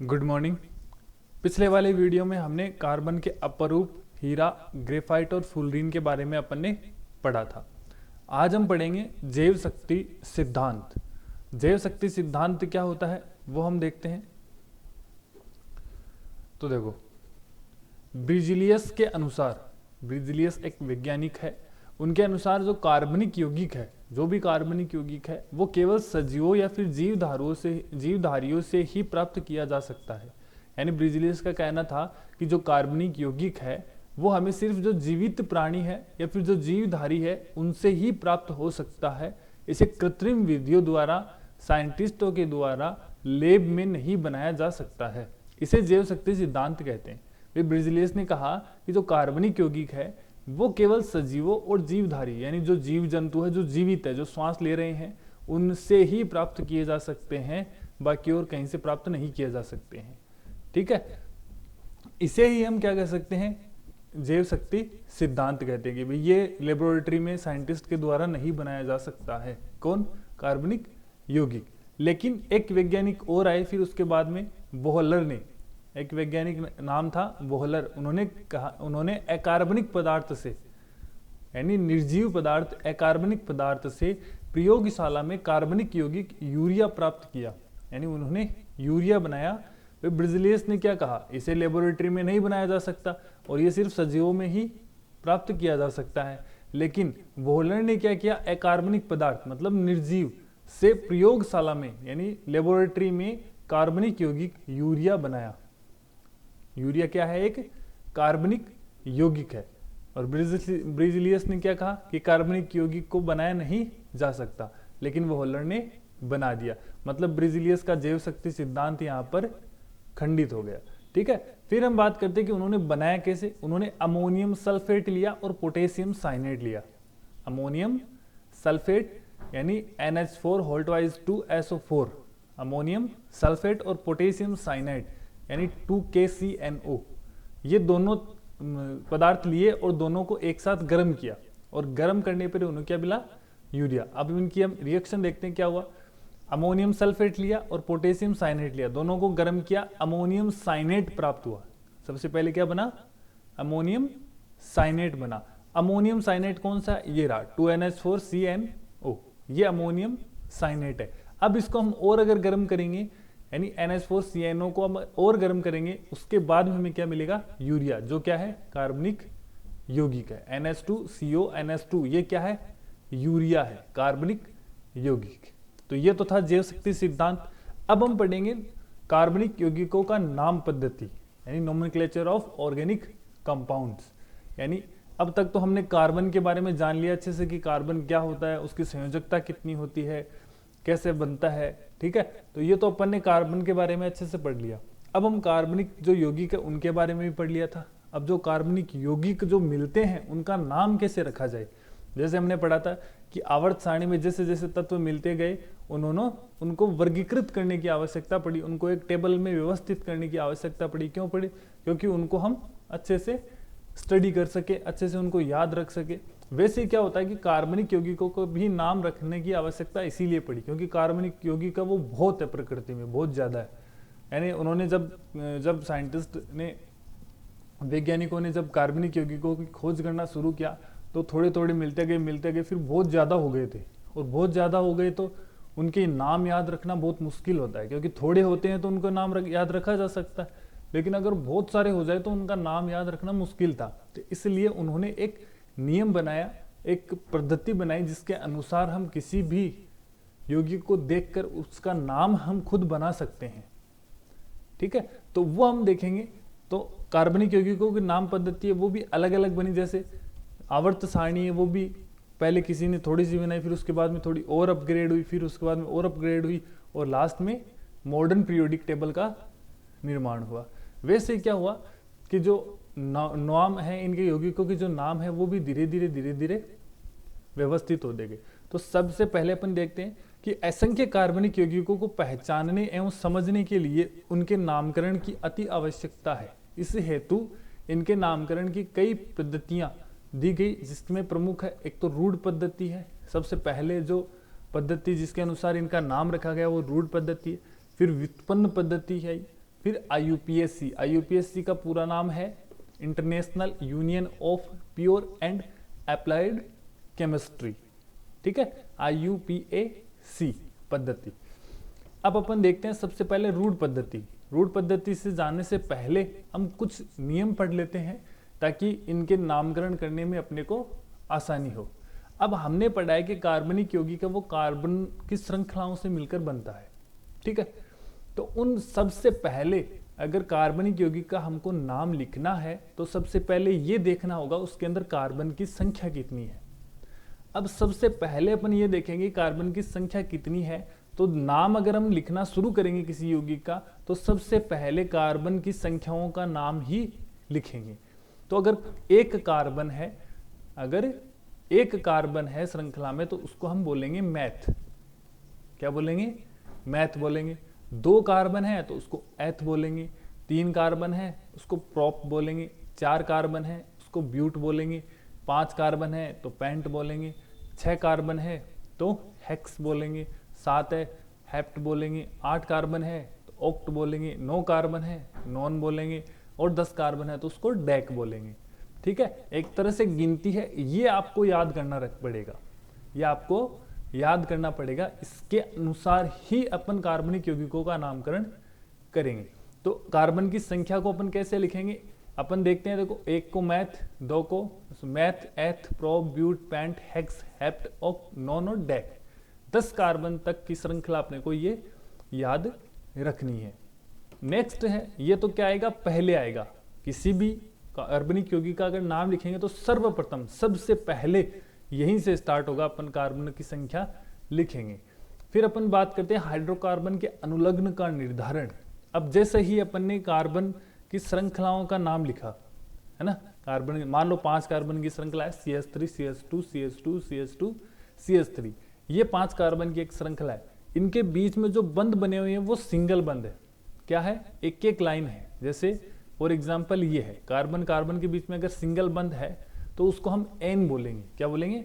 Good morning. पिछले वाले video में हमने कार्बन के अपरूप हीरा, ग्रेफाइट और फुलरीन के बारे में अपन ने पढ़ा था। आज हम पढ़ेंगे जैव शक्ति सिद्धांत। जैव शक्ति सिद्धांत क्या होता है वो हम देखते हैं। तो देखो, ब्रिजिलियस के अनुसार, ब्रिजिलियस एक वैज्ञानिक है, उनके अनुसार जो कार्बनिक यौगिक है, जो भी कार्बनिक यौगिक है वो केवल सजीवों या फिर जीवधारियों से ही प्राप्त किया जा सकता है। यानी ब्रिजिलियस का कहना था कि जो कार्बनिक यौगिक है वो हमें सिर्फ जो जीवित प्राणी है या फिर जो जीवधारी है उनसे ही प्राप्त हो सकता है। इसे कृत्रिम विधियों द्वारा, साइंटिस्टों के द्वारा लैब में नहीं बनाया जा सकता है। इसे जैव शक्ति सिद्धांत कहते हैं। वे ब्रिजिलियस ने कहा कि जो कार्बनिक यौगिक है वो केवल सजीवों और जीवधारी यानी जो जीव जंतु है, जो जीवित है, जो श्वास ले रहे हैं, उनसे ही प्राप्त किए जा सकते हैं, बाकी और कहीं से प्राप्त नहीं किए जा सकते हैं। ठीक है, इसे ही हम क्या कह सकते हैं, जैव शक्ति सिद्धांत कहते हैं कि भाई ये लेबोरेटरी में साइंटिस्ट के द्वारा नहीं बनाया जा सकता है। कौन? कार्बनिक यौगिक। लेकिन एक वैज्ञानिक और आए फिर उसके बाद में, बोहलर ने, एक वैज्ञानिक नाम था बोहलर। उन्होंने कहा, उन्होंने अकार्बनिक पदार्थ से यानी निर्जीव पदार्थ, अकार्बनिक पदार्थ से प्रयोगशाला में कार्बनिक यौगिक यूरिया प्राप्त किया। यानी उन्होंने यूरिया बनाया। ब्रिजिलियस ने क्या कहा, इसे लेबोरेटरी में नहीं बनाया जा सकता और ये सिर्फ सजीवों में ही प्राप्त किया जा सकता है। लेकिन बोहलर ने क्या किया, अकार्बनिक पदार्थ मतलब निर्जीव से प्रयोगशाला में यानी लेबोरेटरी में कार्बनिक यौगिक यूरिया बनाया। यूरिया क्या है? एक कार्बनिक यौगिक है। और ब्रिजिलियस ने क्या कहा कि कार्बनिक यौगिक को बनाया नहीं जा सकता, लेकिन बोहलर ने बना दिया। मतलब ब्रिजिलियस का जैव शक्ति सिद्धांत यहाँ पर खंडित हो गया। ठीक है, फिर हम बात करते हैं कि उन्होंने बनाया कैसे। उन्होंने अमोनियम सल्फेट लिया और पोटेशियम साइनेट लिया। अमोनियम सल्फेट यानी NH4 अमोनियम सल्फेट और पोटेशियम साइनाइड यानी 2KCNO, ये दोनों पदार्थ लिए और दोनों को एक साथ गर्म किया और गर्म करने पर उन्हें क्या मिला? यूरिया। अब इनकी हम रिएक्शन देखते हैं क्या हुआ। अमोनियम सल्फेट लिया और पोटेशियम साइनेट लिया, दोनों को गर्म किया, अमोनियम साइनेट प्राप्त हुआ। सबसे पहले क्या बना? अमोनियम साइनेट बना। अमोनियम साइनेट कौन सा? ये रहा 2NH4CNO, ये अमोनियम साइनेट है। अब इसको हम और अगर गर्म करेंगे यानी NH4CNO को हम और गर्म करेंगे, उसके बाद में हमें क्या मिलेगा? यूरिया, जो क्या है? कार्बनिक यौगिक है। NH2CO ये क्या है? यूरिया है, कार्बनिक यौगिक। तो ये तो था जैव शक्ति सिद्धांत। अब हम पढ़ेंगे कार्बनिक यौगिकों का नाम पद्धति यानी नोमेनक्लेचर ऑफ ऑर्गेनिक कंपाउंड्स। यानी अब तक तो हमने कार्बन के बारे में जान लिया अच्छे से कि कार्बन क्या होता है, उसकी संयोजकता कितनी होती है, कैसे बनता है। ठीक है, तो ये तो अपन ने कार्बन के बारे में अच्छे से पढ़ लिया। अब हम कार्बनिक जो यौगिक है उनके बारे में भी पढ़ लिया था। अब जो कार्बनिक यौगिक जो मिलते हैं उनका नाम कैसे रखा जाए। जैसे हमने पढ़ा था कि आवर्त सारणी में जैसे जैसे तत्व मिलते गए उन्होंने उनको वर्गीकृत करने की आवश्यकता पड़ी, उनको एक टेबल में व्यवस्थित करने की आवश्यकता पड़ी। क्यों पड़ी? क्योंकि उनको हम अच्छे से स्टडी कर सके, अच्छे से उनको याद रख सके। वैसे क्या होता है कि कार्बनिक यौगिकों को भी नाम रखने की आवश्यकता इसीलिए पड़ी क्योंकि कार्बनिक यौगिक का वो बहुत है, प्रकृति में बहुत ज्यादा है। यानी उन्होंने जब साइंटिस्ट ने, वैज्ञानिकों ने जब कार्बनिक यौगिकों की खोज करना शुरू किया तो थोड़े थोड़े मिलते गए, फिर बहुत ज्यादा हो गए थे। और बहुत ज्यादा हो गए तो उनके नाम याद रखना बहुत मुश्किल होता है, क्योंकि थोड़े होते हैं तो उनका नाम याद रखा जा सकता है, लेकिन अगर बहुत सारे हो जाए तो उनका नाम याद रखना मुश्किल था। तो इसलिए उन्होंने एक नियम बनाया, एक पद्धति बनाई जिसके अनुसार हम किसी भी यौगिक को देखकर उसका नाम हम खुद बना सकते हैं। ठीक है, तो वो हम देखेंगे। तो कार्बनिक यौगिकों की नाम पद्धति है वो भी अलग अलग बनी। जैसे आवर्त सारणी है वो भी पहले किसी ने थोड़ी सी बनाई, फिर उसके बाद में थोड़ी और अपग्रेड हुई, फिर उसके बाद में और अपग्रेड हुई और लास्ट में मॉडर्न पीरियोडिक टेबल का निर्माण हुआ। वैसे क्या हुआ कि जो नाम है इनके यौगिकों के, जो नाम है वो भी धीरे धीरे व्यवस्थित हो गए। तो सबसे पहले अपन देखते हैं कि असंख्य कार्बनिक यौगिकों को पहचानने एवं समझने के लिए उनके नामकरण की अति आवश्यकता है। इस हेतु इनके नामकरण की कई पद्धतियां दी गई, जिसमें प्रमुख है एक तो रूढ़ पद्धति है। सबसे पहले जो पद्धति जिसके अनुसार इनका नाम रखा गया वो रूढ़ पद्धति है। फिर व्युत्पन्न पद्धति है, फिर IUPAC, IUPAC का पूरा नाम है international union of pure and applied chemistry, ठीक है, IUPAC पद्धति। अब अपन देखते हैं सबसे पहले रूट पद्धति। रूट पद्धति से जाने से पहले हम कुछ नियम पढ़ लेते हैं ताकि इनके नामकरण करने में अपने को आसानी हो। अब हमने पढ़ा है कि कार्बनिक यौगिक वो कार्बन की श्रृंखलाओं से मिलकर बनता है, ठीक है। तो उन सबसे पहले अगर कार्बनिक यौगिक का हमको नाम लिखना है तो सबसे पहले ये देखना होगा उसके अंदर कार्बन की संख्या कितनी है। अब सबसे पहले अपन ये देखेंगे कार्बन की संख्या कितनी है, तो नाम अगर हम लिखना शुरू करेंगे किसी यौगिक का तो सबसे पहले कार्बन की संख्याओं का नाम ही लिखेंगे। तो अगर एक कार्बन है श्रृंखला में तो उसको हम बोलेंगे मैथ, क्या बोलेंगे, मैथ बोलेंगे। 2 कार्बन है तो उसको एथ बोलेंगे, 3 कार्बन है उसको प्रोप बोलेंगे, 4 कार्बन है उसको ब्यूट बोलेंगे, 5 कार्बन है तो पेंट बोलेंगे, 6 कार्बन है तो हेक्स बोलेंगे, 7 है हेप्ट बोलेंगे, 8 कार्बन है तो ऑक्ट बोलेंगे, 9 कार्बन है नॉन बोलेंगे और 10 कार्बन है तो उसको डेक बोलेंगे, ठीक है। एक तरह से गिनती है, ये आपको याद करना पड़ेगा, ये आपको याद करना पड़ेगा। इसके अनुसार ही अपन कार्बनिक यौगिकों का नामकरण करेंगे। तो कार्बन की संख्या को अपन कैसे लिखेंगे, अपन देखते हैं, देखो 1 को मैथ, 2 को meth, eth, prop, but, pent, hex, hept, oct, non और डेक। 10 कार्बन तक की श्रृंखला अपने को ये याद रखनी है। नेक्स्ट है, ये तो क्या आएगा, पहले आएगा। किसी भी कार्बनिक यौगिक का अगर नाम लिखेंगे तो सर्वप्रथम सबसे पहले यहीं से स्टार्ट होगा, अपन कार्बन की संख्या लिखेंगे। फिर अपन बात करते हैं हाइड्रोकार्बन के अनुलग्न का निर्धारण। अब जैसे ही अपन ने कार्बन की श्रृंखलाओं का नाम लिखा है ना, कार्बन मान लो 5 कार्बन की श्रृंखला है, CH3, CH2, CH2, CH2, CH3, ये 5 कार्बन की एक श्रृंखला है। इनके बीच में जो बंध बने हुए हैं वो सिंगल बंध है, क्या है, एक एक लाइन है। जैसे फॉर एग्जाम्पल ये है, कार्बन कार्बन के बीच में अगर सिंगल बंध है तो उसको हम एन बोलेंगे, क्या बोलेंगे,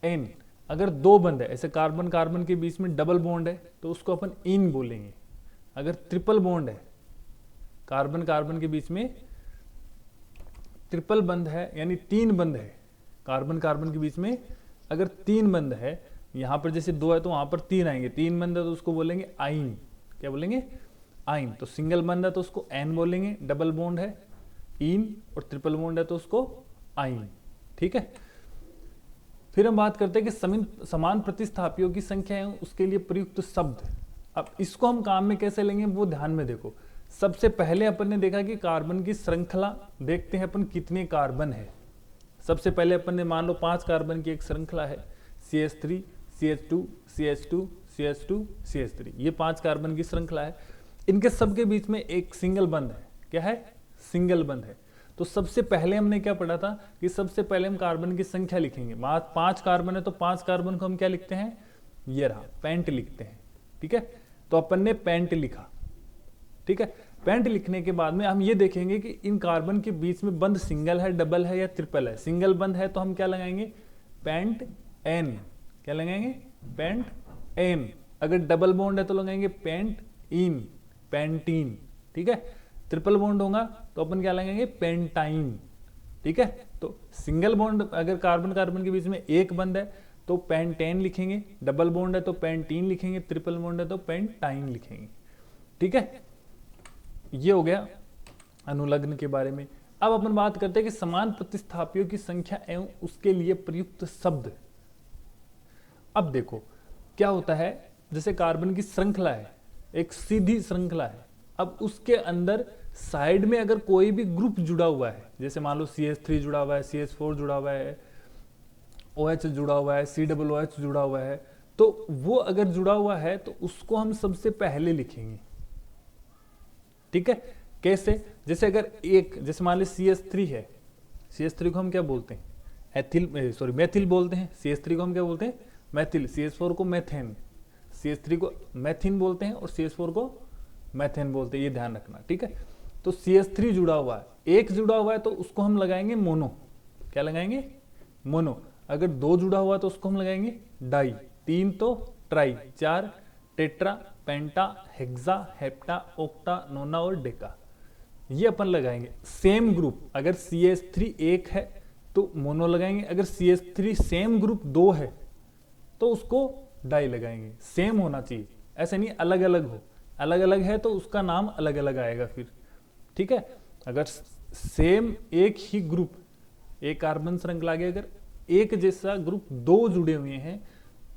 एन। अगर 2 बंध है, ऐसे कार्बन कार्बन के बीच में डबल बॉन्ड है तो उसको अपन इन बोलेंगे। अगर ट्रिपल बॉन्ड है, कार्बन कार्बन के बीच में ट्रिपल बंध है, यानी 3 बंध है, कार्बन कार्बन के बीच में अगर 3 बंध है, यहां पर जैसे 2 है तो वहां पर 3 आएंगे, 3 बंध है तो उसको बोलेंगे आइन, क्या बोलेंगे, आइन। तो सिंगल बंध है तो उसको एन बोलेंगे, डबल बॉन्ड है इन और ट्रिपल बॉन्ड है तो उसको आइन, ठीक है। फिर हम बात करते हैं कि समान प्रतिस्थापियों की संख्या है उसके लिए प्रयुक्त शब्द। अब इसको हम काम में कैसे लेंगे वो ध्यान में देखो। सबसे पहले अपन ने देखा कि कार्बन की श्रृंखला देखते हैं अपन कितने कार्बन है। सबसे पहले अपन ने मान लो 5 कार्बन की एक श्रृंखला है, CH3, CH2, CH2, CH2, CH3, ये 5 कार्बन की श्रृंखला है। इनके सबके बीच में एक सिंगल बंध है, क्या है, सिंगल बंध है। तो सबसे पहले हमने क्या पढ़ा था कि सबसे पहले हम कार्बन की संख्या लिखेंगे। 5 कार्बन है तो 5 कार्बन को हम क्या लिखते हैं, ये रहा, पेंट लिखते हैं, ठीक है। तो अपन ने पेंट लिखा, ठीक है। पेंट लिखने के बाद में हम ये देखेंगे कि इन कार्बन के बीच में बंध सिंगल है, डबल है या ट्रिपल है। सिंगल बंध है तो हम क्या लगाएंगे, पेंट एन, क्या लगाएंगे, पेंट एन। अगर डबल बॉन्ड है तो लगाएंगे पेंट इन, पेंटीन, ठीक है। ट्रिपल बॉन्ड होगा तो अपन क्या लगाएंगे, पेंटाइन, ठीक है। तो सिंगल बॉन्ड अगर कार्बन कार्बन के बीच में एक बंद है तो पेंटेन लिखेंगे, डबल बॉन्ड है तो पेंटीन लिखेंगे, ट्रिपल बॉन्ड है तो पेंटाइन लिखेंगे, ठीक है। ये हो गया अनुलग्न के बारे में। अब अपन बात करते हैं कि समान प्रतिस्थापियों की संख्या एवं उसके लिए प्रयुक्त शब्द। अब देखो क्या होता है, जैसे कार्बन की श्रृंखला है, एक सीधी श्रृंखला है। अब उसके अंदर साइड में अगर कोई भी ग्रुप जुड़ा हुआ है, जैसे मान लो CH3 जुड़ा हुआ है, CH4 जुड़ा हुआ है, OH जुड़ा हुआ है, COOH जुड़ा हुआ है, तो वो अगर जुड़ा हुआ है तो उसको हम सबसे पहले लिखेंगे, ठीक है। कैसे, जैसे अगर एक, जैसे मान लो CH3 है, CH3 को हम क्या बोलते हैं, मैथिल बोलते हैं। CH3 को हम क्या बोलते हैं, मैथिल। CH4 को मैथेन, CH3 को मैथिन बोलते हैं और CH4 को मैथेन बोलते हैं, ये ध्यान रखना, ठीक है। तो CH3 जुड़ा हुआ है, एक जुड़ा हुआ है तो उसको हम लगाएंगे मोनो, क्या लगाएंगे, मोनो। अगर 2 जुड़ा हुआ है तो उसको हम लगाएंगे डाई, 3 तो ट्राई, 4 टेट्रा, पेंटा, हेक्सा, हेप्टा, ओक्टा, नोना और डेका, ये अपन लगाएंगे। सेम ग्रुप अगर CH3 एक है तो मोनो लगाएंगे, अगर CH3 सेम ग्रुप 2 है तो उसको डाई लगाएंगे। सेम होना चाहिए, ऐसे नहीं अलग अलग हो, अलग अलग है तो उसका नाम अलग अलग आएगा फिर, ठीक है। अगर सेम एक ही ग्रुप, एक कार्बन श्रृंखला आगे अगर एक जैसा ग्रुप 2 जुड़े हुए हैं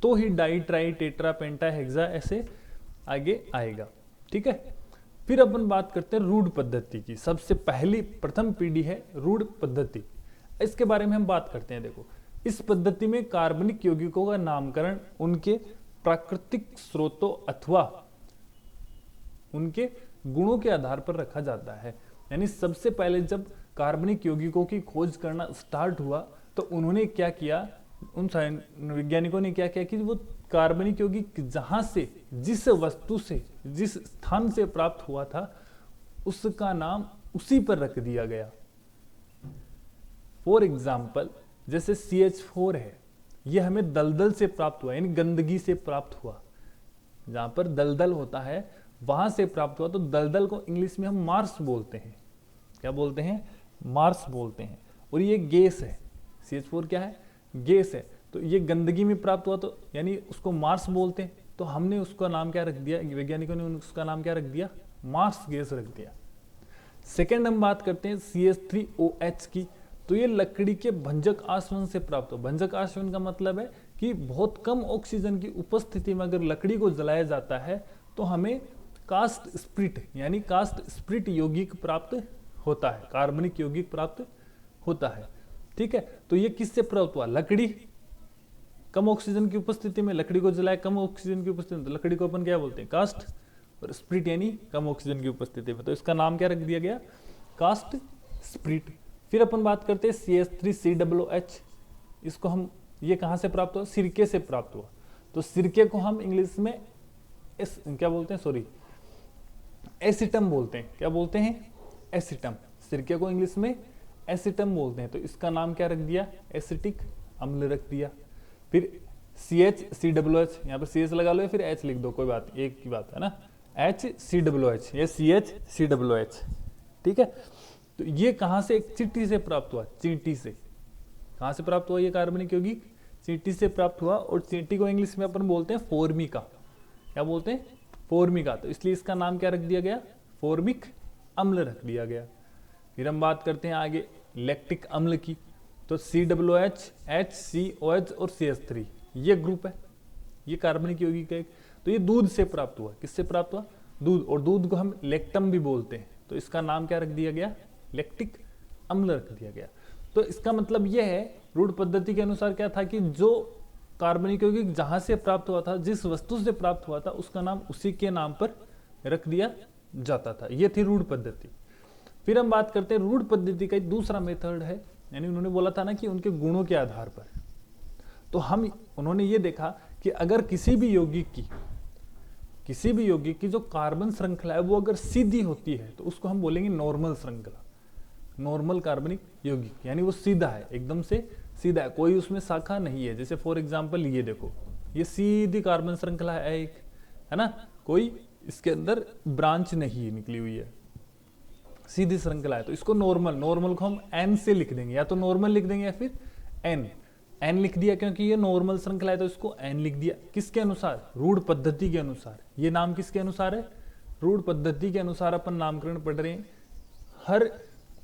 तो ही डाई, ट्राई, टेट्रा, पेंटा, हेक्सा ऐसे आगे आएगा, ठीक है। फिर अपन बात करते हैं रूढ़ पद्धति की। सबसे पहली प्रथम पीढ़ी है रूढ़ पद्धति, इसके बारे में हम बात करते हैं। देखो, इस पद्धति में कार्बनिक यौगिकों का नामकरण उनके प्राकृतिक स्रोतों अथवा उनके गुणों के आधार पर रखा जाता है। यानी सबसे पहले जब कार्बनिक यौगिकों की खोज करना स्टार्ट हुआ तो उन्होंने क्या किया, उन वैज्ञानिकों ने क्या किया कि वो कार्बनिक यौगिक जहां से, जिस वस्तु से, जिस स्थान से प्राप्त हुआ था उसका नाम उसी पर रख दिया गया। फॉर एग्जाम्पल जैसे CH4 है, यह हमें दलदल से प्राप्त हुआ, यानी गंदगी से प्राप्त हुआ। जहां पर दलदल होता है वहां से प्राप्त हुआ, तो दलदल को इंग्लिश में हम मार्स बोलते हैं। क्या बोलते हैं? मार्स बोलते हैं। और ये गैस है, CH4 क्या है? गैस है। तो ये गंदगी में प्राप्त हुआ तो यानी उसको मार्स बोलते हैं। तो हमने उसका नाम क्या रख दिया, वैज्ञानिकों ने उसका नाम क्या रख दिया? मार्स गैस रख दिया। सेकेंड हम बात करते हैं CH3OH की। तो ये लकड़ी के भंजक आसवन से प्राप्त हो। भंजक आसवन का मतलब है कि बहुत कम ऑक्सीजन की उपस्थिति में अगर लकड़ी को जलाया जाता है तो हमें कास्ट स्प्रिट यानी कास्ट स्प्रिट यौगिक प्राप्त होता है, कार्बनिक यौगिक प्राप्त होता है, ठीक है। तो ये किससे प्राप्त हुआ? लकड़ी, कम ऑक्सीजन की उपस्थिति में लकड़ी को जलाया, कम ऑक्सीजन की उपस्थिति में, तो लकड़ी को अपन क्या बोलते हैं? कास्ट, और स्प्रिट यानी कम ऑक्सीजन की उपस्थिति में, तो इसका नाम क्या रख दिया गया? Caste spirit. फिर अपन बात करते हैं CH3COOH। इसको हम, ये कहां से प्राप्त हुआ? सिरके से प्राप्त हुआ। तो सिरके को हम इंग्लिश में क्या बोलते हैं? सॉरी, एसिटम बोलते हैं। क्या बोलते हैं? एसिटम। सिरके को इंग्लिश में एसिटम बोलते हैं। तो इसका नाम क्या रख दिया? एसिटिक अम्ल रख दिया। फिर CHCOOH, यहाँ पर CH लगा लो या फिर H लिख दो, कोई बात, एक की बात है ना। HCOOH, ये CHCOOH, ठीक है। तो ये कहां से? एक चींटी से प्राप्त हुआ। चींटी से। कहां से प्राप्त हुआ ये कार्बनिक यौगिक? चींटी से प्राप्त हुआ। और चींटी को इंग्लिश में अपन बोलते हैं फोर्मिका। क्या बोलते हैं? फोर्मिका। तो इसलिए इसका नाम क्या रख दिया गया? फोर्मिक अम्ल रख दिया गया। फिर हम बात करते हैं आगे लैक्टिक अम्ल की। तो COOH, HCOH और CH3 ये ग्रुप है, ये कार्बनिक यौगिक है। तो ये दूध से प्राप्त हुआ। किससे प्राप्त हुआ? दूध। और दूध को हम लैक्टम भी बोलते हैं। तो इसका नाम क्या रख दिया गया? लैक्टिक अम्ल रख दिया गया। तो इसका मतलब यह है, रूढ़ पद्धति के अनुसार क्या था कि जो कार्बनिक यौगिक जहां से प्राप्त हुआ था, जिस वस्तु से प्राप्त हुआ था, उसका नाम उसी के नाम पर रख दिया जाता था। ये थी रूढ़ पद्धति। फिर हम बात करते हैं रूढ़ पद्धति का एक दूसरा मेथड है, यानी उन्होंने बोला था ना कि उनके गुणों के आधार पर। तो उन्होंने ये देखा कि अगर किसी भी यौगिक की जो कार्बन श्रृंखला है वो अगर सीधी होती है तो उसको हम बोलेंगे नॉर्मल श्रृंखला, नॉर्मल कार्बनिक यौगिक, यानी वो सीधा है, एकदम से सीधा है, कोई उसमें शाखा नहीं है। जैसे फॉर एग्जांपल ये देखो, ये सीधी कार्बन श्रृंखला है एक, है ना, कोई इसके अंदर ब्रांच नहीं निकली हुई है, सीधी श्रृंखला है। तो इसको नॉर्मल को हम N से लिख देंगे, या तो नॉर्मल लिख देंगे या फिर N लिख दिया, क्योंकि ये नॉर्मल श्रृंखला है तो इसको N लिख दिया। किसके अनुसार? रूढ़ पद्धति के अनुसार। ये नाम किसके अनुसार है? रूढ़ पद्धति के अनुसार अपन नामकरण पढ़ रहे हैं। हर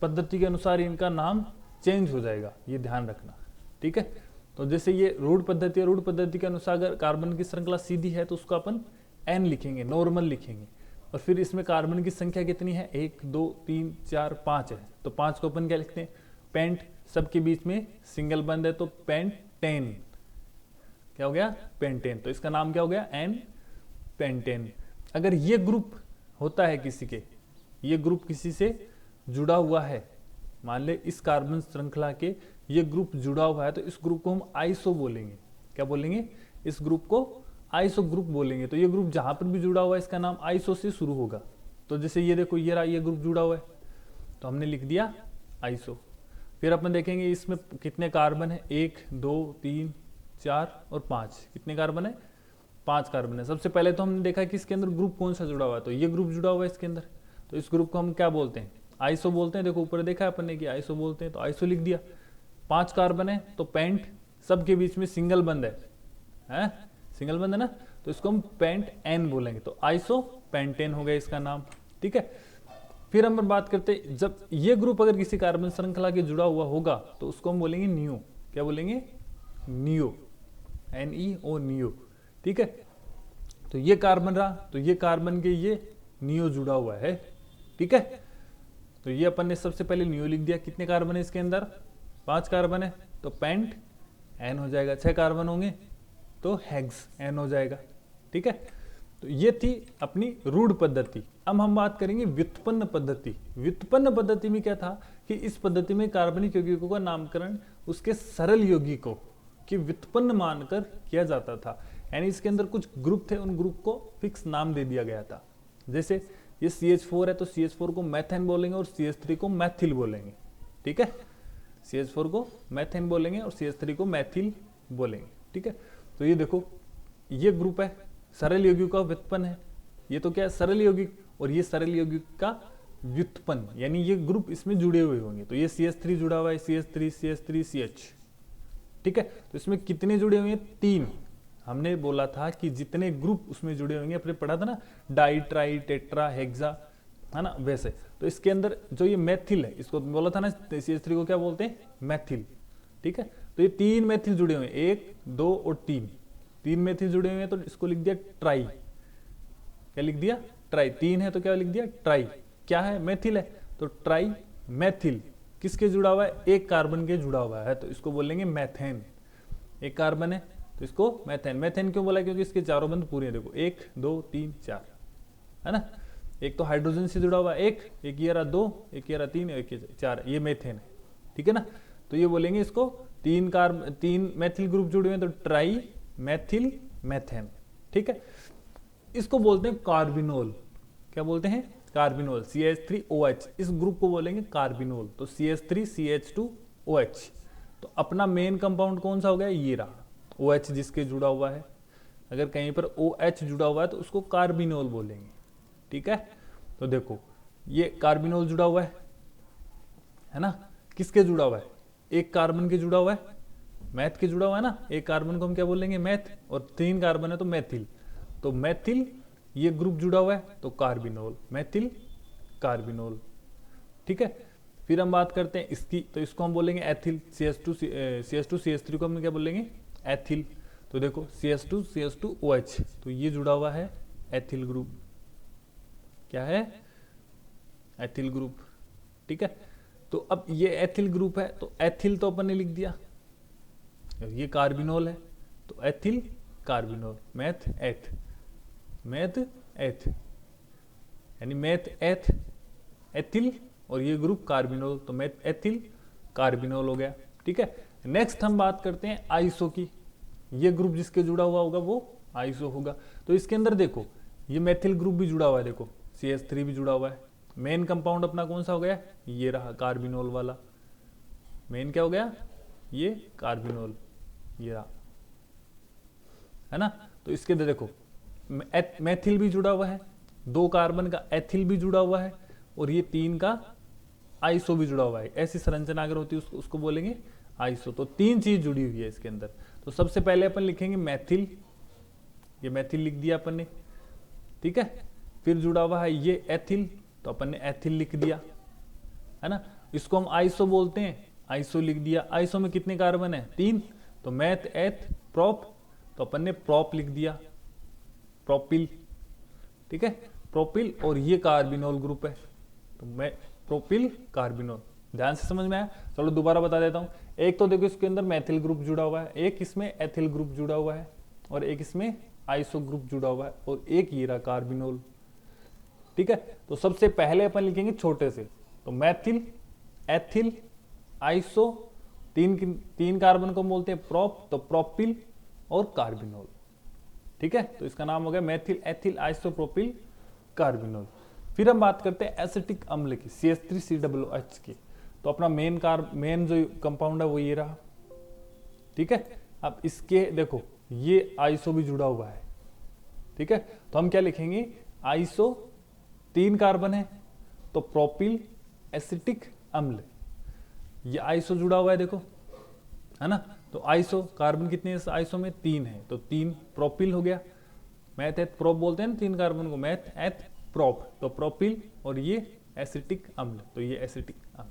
पद्धति के अनुसार इनका नाम चेंज हो जाएगा, ये ध्यान रखना, ठीक है। तो जैसे ये रूढ़ पद्धति है, रूढ़ पद्धति के अनुसार अगर कार्बन की श्रृंखला सीधी है तो उसको अपन N लिखेंगे, नॉर्मल लिखेंगे। और फिर इसमें कार्बन की संख्या कितनी है? 1 2 3 4 5 है। तो 5 को अपन क्या लिखते हैं? पेंट। सबके बीच में सिंगल बंद है तो पेंटेन। क्या हो गया? पेंटेन। तो इसका नाम क्या हो गया? N pentane. अगर ये ग्रुप होता है किसी के, ये ग्रुप किसी से जुड़ा हुआ है, मान ले इस कार्बन श्रृंखला के ये ग्रुप जुड़ा हुआ है, तो इस ग्रुप को हम आइसो बोलेंगे। क्या बोलेंगे? इस ग्रुप को आइसो ग्रुप बोलेंगे। तो ये ग्रुप जहां पर भी जुड़ा हुआ है इसका नाम आइसो से शुरू होगा। तो जैसे ये देखो, ये ग्रुप जुड़ा हुआ है तो हमने लिख दिया आइसो। फिर अपन देखेंगे इसमें कितने कार्बन है? 1 2 3 4 और 5। कितने कार्बन है? 5 कार्बन है। सबसे पहले तो हमने देखा कि इसके अंदर ग्रुप कौन सा जुड़ा हुआ है, तो ये ग्रुप जुड़ा हुआ है इसके अंदर, तो इस ग्रुप को हम क्या बोलते हैं, आइसो बोलते हैं। देखो ऊपर देखा है अपन ने कि आइसो बोलते हैं, तो आइसो लिख दिया। 5 कार्बन है तो पेंट, सबके बीच में सिंगल बंद है सिंगल बंद है ना, तो इसको हम पेंट एन बोलेंगे, तो आइसो पेंटेन हो गया इसका नाम, ठीक है। फिर हम बात करते हैं, जब ये ग्रुप अगर किसी कार्बन श्रृंखला के जुड़ा हुआ होगा तो उसको हम बोलेंगे नियो। क्या बोलेंगे, नियो, NEO, नियो, ठीक है। तो ये कार्बन रहा, तो ये कार्बन के ये नियो जुड़ा हुआ है, ठीक है। तो ये अपन ने सबसे पहले नियो लिख दिया। कितने कार्बन है इसके अंदर, 5 कार्बन है, तो पेंट एन हो जाएगा। 6 कार्बन होंगे तो हेक्स एन हो जाएगा, ठीक है। तो ये थी अपनी रूढ़ पद्धति। अब हम बात करेंगे व्युत्पन्न पद्धति। व्युत्पन्न पद्धति में क्या था कि इस पद्धति में कार्बनिक यौगिकों का नामकरण उसके सरल यौगिकों की व्युत्पन्न मानकर किया जाता था, यानी इसके अंदर कुछ ग्रुप थे, उन ग्रुप को फिक्स नाम दे दिया गया था। जैसे ये CH4 है तो CH4 को मैथेन बोलेंगे और CH3 को मैथिल बोलेंगे, ठीक है। CH4 को मैथेन बोलेंगे और CH3 को मैथिल बोलेंगे, ठीक है। तो ये देखो, ये ग्रुप है, सरल यौगिक का व्युत्पन्न है। ये तो क्या है, सरल यौगिक, और ये सरल यौगिक का व्युत्पन्न, यानी ये ग्रुप इसमें जुड़े हुए होंगे। तो ये CH3 जुड़ा हुआ है, CH3 CH3 CH, ठीक है। तो इसमें कितने जुड़े हुए हैं, 3। हमने बोला था कि जितने ग्रुप उसमें जुड़े होंगे, अपने पढ़ा था ना, डाई, ट्राई, टेट्रा, हेक्सा, है ना, वैसे। तो इसके अंदर जो ये मैथिल है, इसको बोला था ना, CH3 को क्या बोलते हैं, मैथिल, ठीक है। तो ये 3 मैथिल जुड़े हुए हैं, 1, 2 और 3 मैथिल जुड़े हुए हैं, तो इसको लिख दिया ट्राई। क्या लिख दिया, ट्राई। 3 है तो क्या लिख दिया, ट्राई। क्या है, मैथिल है, तो ट्राई मैथिल। किसके जुड़ा हुआ है, एक कार्बन के जुड़ा हुआ है, तो इसको बोलेंगे मैथेन। एक कार्बन है तो इसको मैथेन। मैथेन क्यों बोला, क्योंकि इसके चारों बंध पूरे हैं। देखो 1, 2, 3, 4, है ना। एक तो हाइड्रोजन से जुड़ा हुआ है, एक ये रहा 2, एक ये रहा 3, एक ये 4, ये मेथेन है, ठीक है ना। तो ये बोलेंगे इसको 3 मैथिल ग्रुप जुड़े हुए हैं, तो ट्राई मैथिल मैथेन, ठीक है। इसको बोलते हैं कार्बिनोल। क्या बोलते हैं, कार्बिनोल। CH3OH, इस ग्रुप को बोलेंगे कार्बिनोल। तो CH3CH2OH, तो अपना मेन कंपाउंड कौन सा हो गया, ये रहा, OH जिसके जुड़ा हुआ है। अगर कहीं पर OH जुड़ा हुआ है तो उसको कार्बिनोल बोलेंगे, ठीक है। तो देखो ये कार्बिनोल जुड़ा हुआ है ना, किसके जुड़ा हुआ है, एक कार्बन के जुड़ा हुआ है, मैथ के जुड़ा हुआ है ना। एक कार्बन को हम क्या बोलेंगे, मैथ, और 3 कार्बन है तो मैथिल। तो मैथिल ये ग्रुप जुड़ा हुआ है तो कार्बिनोल, मैथिल कार्बिनोल, ठीक है। फिर हम बात करते हैं इसकी, तो इसको हम बोलेंगे एथिल। CH2 CH3 को हम क्या बोलेंगे, एथिल। तो देखो CH2 CH2OH, तो ये जुड़ा हुआ है एथिल ग्रुप। क्या है, एथिल ग्रुप, ठीक है। तो अब ये एथिल ग्रुप है, तो एथिल तो अपन ने लिख दिया, ये कार्बिनोल है तो एथिल कार्बिनोल, मैथ एथ, मैथ एथ, यानी मैथ एथ एथिल, और ये ग्रुप कार्बिनोल, तो मैथ एथिल कार्बिनोल हो गया, ठीक है। नेक्स्ट हम बात करते हैं आइसो की। ये ग्रुप जिसके जुड़ा हुआ होगा वो आइसो होगा। तो इसके अंदर देखो ये मैथिल ग्रुप भी जुड़ा हुआ है, देखो CH3 भी जुड़ा हुआ है। मेन कंपाउंड अपना कौन सा हो गया, ये रहा कार्बिनोल वाला। मेन क्या हो गया, ये कार्बिनोल, ये रहा, है ना। तो इसके अंदर देखो मैथिल भी जुड़ा हुआ है, 2 कार्बन का एथिल भी जुड़ा हुआ है, और ये 3 का आइसो भी जुड़ा हुआ है। ऐसी संरचना अगर होती है उसको बोलेंगे आइसो। तो 3 चीज जुड़ी हुई है इसके अंदर। तो सबसे पहले अपन लिखेंगे मैथिल, ये मैथिल लिख दिया अपन ने, ठीक है। फिर जुड़ा हुआ है ये एथिल, तो अपन ने एथिल लिख दिया, है ना। इसको हम आइसो बोलते हैं, आइसो लिख दिया। आइसो में कितने कार्बन है, 3, तो मैथ एथ प्रोप, तो अपन ने प्रोप लिख दिया, प्रोपिल, ठीक है, प्रोपिल। और ये कार्बिनोल ग्रुप है, तो मैं प्रोपिल कार्बिनोल। ध्यान से समझ में आया, चलो दोबारा बता देता हूं। एक तो देखो इसके अंदर मैथिल ग्रुप जुड़ा हुआ है, एक इसमें एथिल ग्रुप जुड़ा हुआ है, और एक इसमें आइसो ग्रुप जुड़ा हुआ है, और एक ये रहा कार्बिनोल, ठीक है। तो सबसे पहले अपन लिखेंगे छोटे से, तो मैथिल एथिल आइसो, 3 कार्बन को बोलते हैं प्रोप, तो प्रोपिल और कार्बिनोल, ठीक है। तो इसका नाम हो गया मैथिल एथिल आइसोप्रोपिल कार्बिनोल। फिर हम बात करते हैं एसिटिक अम्ल की, CH3COOH की। तो अपना मेन जो कंपाउंड है वो ये रहा, ठीक है। अब इसके देखो ये आइसो भी जुड़ा हुआ है, ठीक है, तो हम क्या लिखेंगे, आइसो 3 कार्बन है तो प्रोपिल एसिटिक अम्ल, ये आइसो जुड़ा हुआ है देखो, है ना, तो आइसो कार्बन कितने हैं आइसो में, 3 है, तो 3 प्रोपिल हो गया, मैथ एथ प्रोप बोलते हैं ना 3 कार्बन को, मैथ एथ प्रोप, तो प्रोपिल, और ये एसिटिक अम्ल, तो ये एसिटिक अम्ल,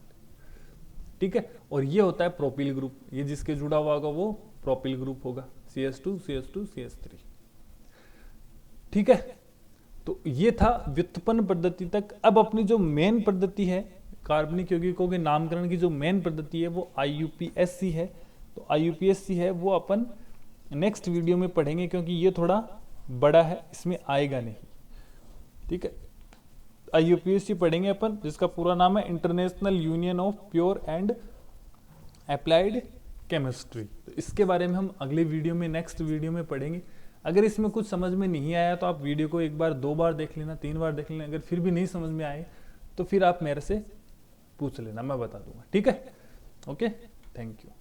ठीक है, और ये होता है प्रोपिल ग्रुप, ये जिसके जुड़ा हुआ होगा वो प्रोपिल ग्रुप होगा, CH2 CH2 CH3, ठीक है। तो ये था व्युत्पन्न पद्धति तक। अब अपनी जो मेन पद्धति है कार्बनिक यौगिकों के नामकरण की, जो मेन पद्धति है वो IUPAC है, तो IUPAC है वो अपन नेक्स्ट वीडियो में पढ़ेंगे, क्योंकि ये थोड़ा बड़ा है, इसमें आएगा नहीं, ठीक है। IUPAC पढ़ेंगे अपन, जिसका पूरा नाम है international union of pure and applied chemistry, तो इसके बारे में हम अगले वीडियो में, नेक्स्ट वीडियो में पढ़ेंगे। अगर इसमें कुछ समझ में नहीं आया तो आप वीडियो को 1 बार 2 बार देख लेना, 3 बार देख लेना, अगर फिर भी नहीं समझ में आए तो फिर आप मेरे से पूछ लेना, मैं बता दूंगा, ठीक है। Okay, thank you.